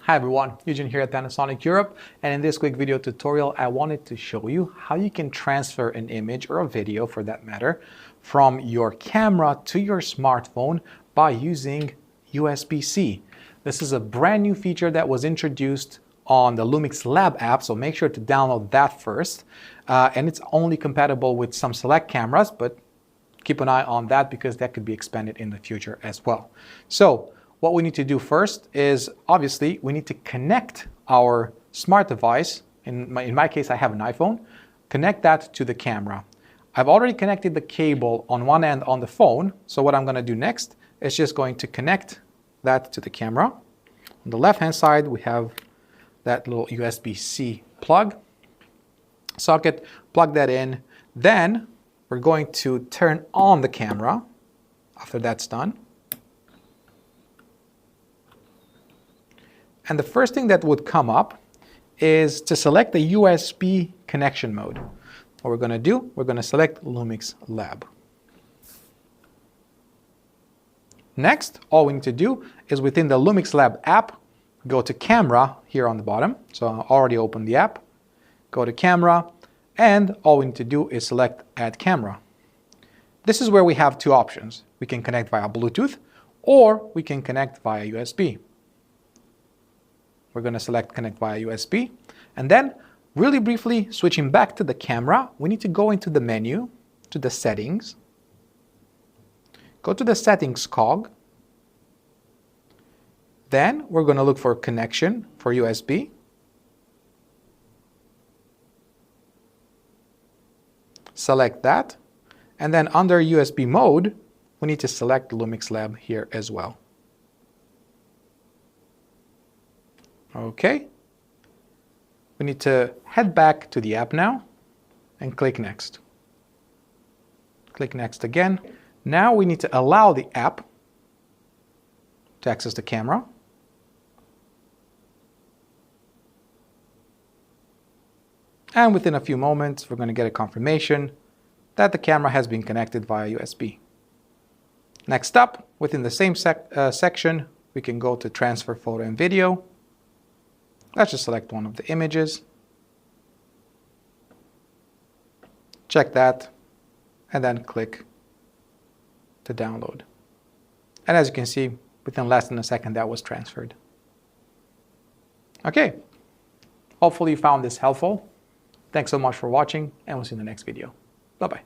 Hi everyone, Eugene here at Panasonic Europe, and in this quick video tutorial I wanted to show you how you can transfer an image or a video for that matter from your camera to your smartphone by using USB-C. This is a brand new feature that was introduced on the LUMIX Lab app, so make sure to download that first. And it's only compatible with some select cameras, but keep an eye on that because that could be expanded in the future as well. So what we need to do first is, obviously, we need to connect our smart device. In my case, I have an iPhone. Connect that to the camera. I've already connected the cable on one end on the phone. So what I'm going to do next is just going to connect that to the camera. On the left-hand side, we have that little USB-C plug socket. Plug that in. Then we're going to turn on the camera after that's done. And the first thing that would come up is to select the USB connection mode. What we're going to do, we're going to select LUMIX Lab. Next, all we need to do is within the LUMIX Lab app, go to camera here on the bottom. So I already opened the app. Go to camera, and all we need to do is select Add Camera. This is where we have two options. We can connect via Bluetooth, or we can connect via USB. We're going to select Connect via USB. And then, really briefly, switching back to the camera, we need to go into the menu, to the settings. Go to the settings cog. Then, we're going to look for connection for USB. Select that. And then under USB mode, we need to select LUMIX Lab here as well. Okay, we need to head back to the app now and click Next. Click Next again. Now we need to allow the app to access the camera. And within a few moments, we're going to get a confirmation that the camera has been connected via USB. Next up, within the same section, we can go to Transfer Photo and Video. Let's just select one of the images. Check that, and then click to download. And as you can see, within less than a second, that was transferred. Okay, hopefully you found this helpful. Thanks so much for watching, and we'll see you in the next video. Bye-bye.